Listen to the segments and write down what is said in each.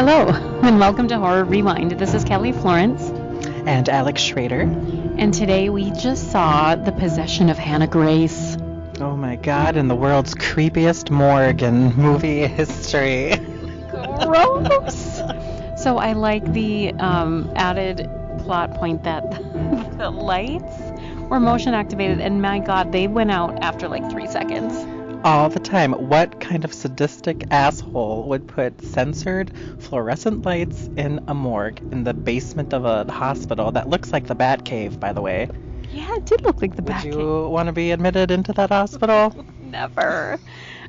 Hello, and welcome to Horror Rewind. This is Kelly Florence. And Alex Schrader. And today we just saw The Possession of Hannah Grace. Oh my god, in the world's creepiest morgue in movie history. Gross! So I like the added plot point that the lights were motion activated, and my god, they went out after like 3 seconds. All the time. What kind of sadistic asshole would put censored fluorescent lights in a morgue in the basement of a hospital that looks like the Batcave, by the way? Yeah, it did look like the Batcave. Would you want to be admitted into that hospital? Never.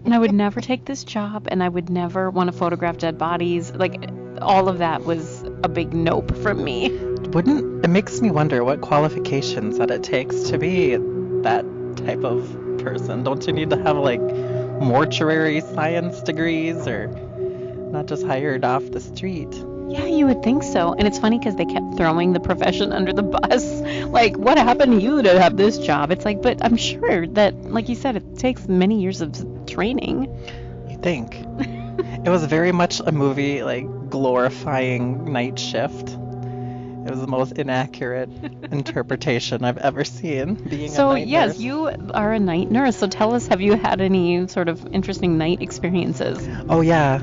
And I would never take this job, and I would never want to photograph dead bodies. Like, all of that was a big nope from me. It makes me wonder what qualifications that it takes to be that type of person. Don't you need to have like mortuary science degrees, or not just hired off the street? Yeah, you would think so. And it's funny because they kept throwing the profession under the bus. Like, what happened to you to have this job? It's like, but I'm sure that, like you said, it takes many years of training. You think? It was very much a movie like glorifying night shift. It was the most inaccurate interpretation I've ever seen, being a night yes, nurse. you are a night nurse. So tell us, have you had any sort of interesting night experiences? Oh yeah,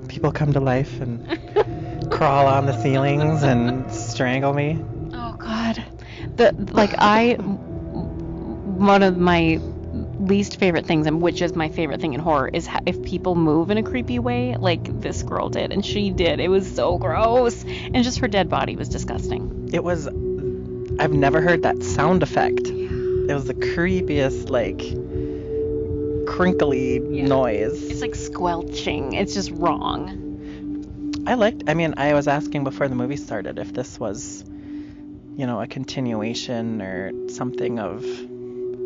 people come to life and crawl on the ceilings and strangle me. Oh God, one of my least favorite things, and which is my favorite thing in horror, is if people move in a creepy way, like this girl did, and she did. It was so gross, and just her dead body was disgusting. I've never heard that sound effect. It was the creepiest, like, crinkly noise. It's like squelching. It's just wrong. I was asking before the movie started if this was, a continuation or something of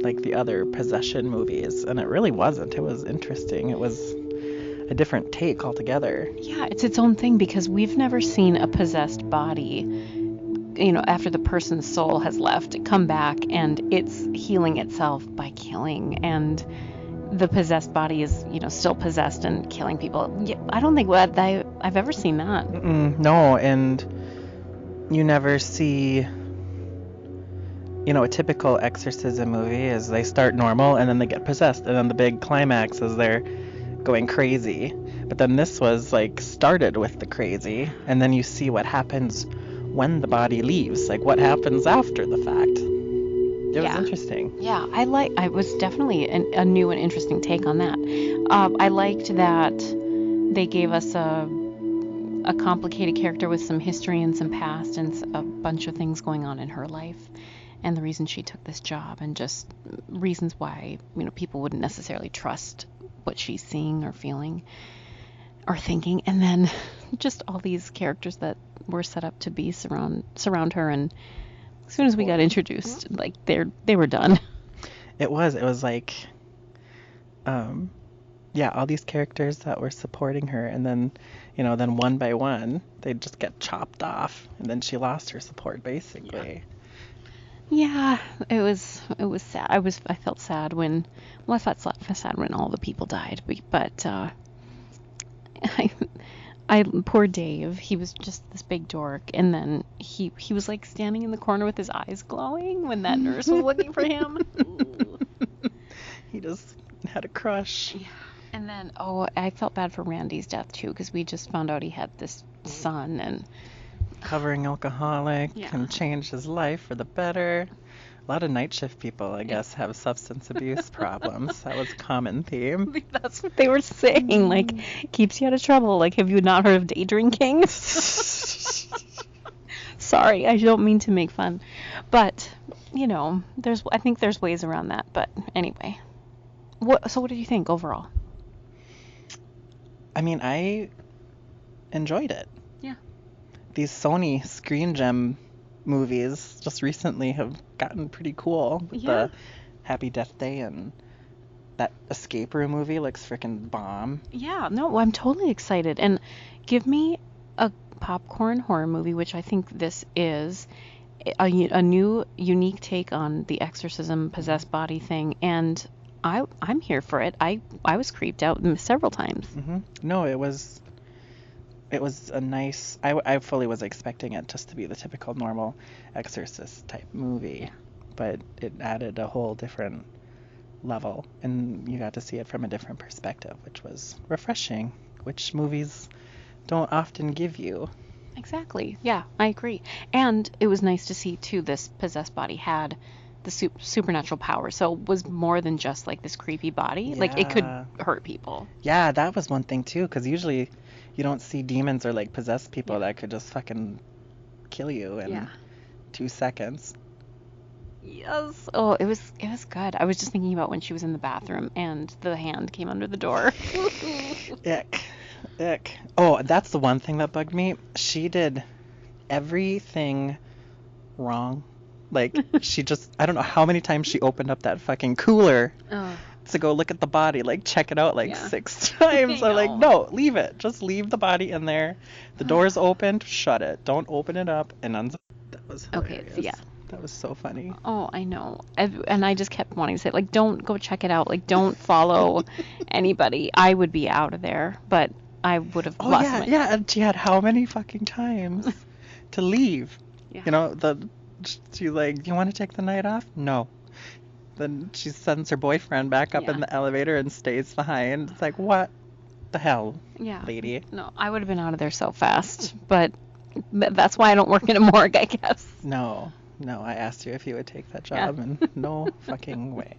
like the other possession movies, and it really wasn't. It was interesting. It was a different take altogether. Yeah, it's its own thing, because we've never seen a possessed body, after the person's soul has left, come back and it's healing itself by killing, and the possessed body is, still possessed and killing people. Yeah, I don't think I've ever seen that. No, and you never see, a typical exorcism movie is they start normal and then they get possessed, and then the big climax is they're going crazy. But then this was like started with the crazy, and then you see what happens when the body leaves, like what happens after the fact. It was interesting. Yeah, I was definitely a new and interesting take on that. I liked that they gave us a complicated character with some history and some past and a bunch of things going on in her life, and the reason she took this job, and just reasons why, people wouldn't necessarily trust what she's seeing or feeling or thinking. And then just all these characters that were set up to be surround her, and as soon as we got introduced, like they were done. It was like all these characters that were supporting her, and then then one by one they'd just get chopped off, and then she lost her support basically. Yeah, it was sad. I felt sad when, I felt sad when all the people died, but I poor Dave, he was just this big dork, and then he was like standing in the corner with his eyes glowing when that nurse was looking for him. He just had a crush. Yeah. And then I felt bad for Randy's death too, because we just found out he had this son, and recovering alcoholic, and changed his life for the better. A lot of night shift people, I guess, have substance abuse problems. That was a common theme. That's what they were saying. Like, keeps you out of trouble. Like, have you not heard of day drinking? Sorry, I don't mean to make fun. But, I think there's ways around that. But anyway. So what did you think overall? I enjoyed it. Yeah. These Sony Screen Gem movies just recently have gotten pretty cool. With the Happy Death Day, and that escape room movie looks freaking bomb. Yeah, no, I'm totally excited. And give me a popcorn horror movie, which I think this is, a new, unique take on the exorcism possessed body thing, and I'm here for it. I was creeped out several times. Mm-hmm. No, it was it was a nice. I fully was expecting it just to be the typical normal Exorcist type movie, but it added a whole different level, and you got to see it from a different perspective, which was refreshing, which movies don't often give you. Exactly. Yeah, I agree. And it was nice to see too this possessed body had the supernatural power, so it was more than just like this creepy body. Like it could Yeah. hurt people. Yeah, that was one thing too, because usually you don't see demons or like possessed people Yeah. that could just fucking kill you in Yeah. 2 seconds. Yes. Oh, it was good. I was just thinking about when she was in the bathroom and the hand came under the door. Ick. Ick. Oh, that's the one thing that bugged me. She did everything wrong. Like, she just, I don't know how many times she opened up that fucking cooler Oh. to go look at the body, like, check it out, like, Yeah. 6 times. I I'm like, know. no, leave it. Just leave the body in there. The door's opened, shut it. Don't open it up and unzip. That was hilarious. Okay, yeah. That was so funny. Oh, I know. And I just kept wanting to say, like, don't go check it out. Like, don't follow anybody. I would be out of there, but I would have Oh, lost yeah, my... yeah. And she had how many fucking times to leave? Yeah. You know, she's like, you want to take the night off? No. Then she sends her boyfriend back up in Yeah. the elevator and stays behind. It's like, what the hell, Yeah. lady? No, I would have been out of there so fast, but that's why I don't work in a morgue, I guess. No, I asked you if you would take that Yeah. job, and no fucking way.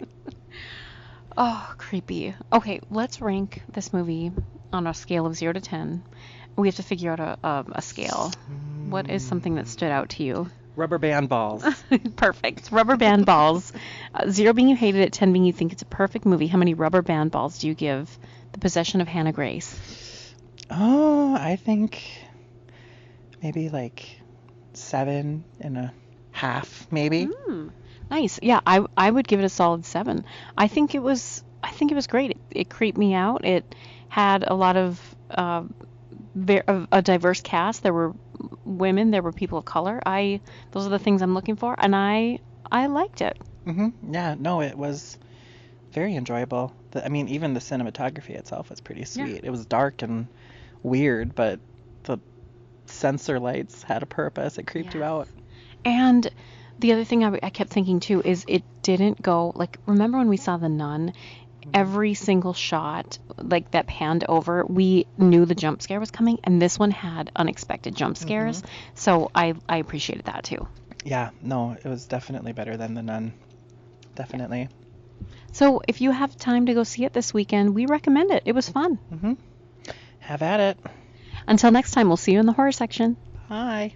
Oh, creepy. Okay, let's rank this movie on a scale of 0 to 10. We have to figure out a scale. What is something that stood out to you? Rubber band balls. Perfect. Rubber band balls. 0 being you hated it, 10 being you think it's a perfect movie. How many rubber band balls do you give The Possession of Hannah Grace? Oh, I think maybe like 7.5, maybe. Nice. Yeah, I would give it a solid 7. I think it was great. It creeped me out. It had a lot of a diverse cast. There were women, there were people of color. Those are the things I'm looking for, and I liked it. Yeah, no, it was very enjoyable. I mean, even the cinematography itself was pretty sweet. Yeah. It was dark and weird, but the sensor lights had a purpose. It creeped you Yes. out. And the other thing I kept thinking too is it didn't go like, remember when we saw The Nun? Every single shot like that panned over, we knew the jump scare was coming, and this one had unexpected jump scares. So I appreciated that too. Yeah, no, it was definitely better than The Nun. Definitely. So if you have time to go see it this weekend, we recommend it. It was fun. Have at it. Until next time, we'll see you in the horror section. Bye.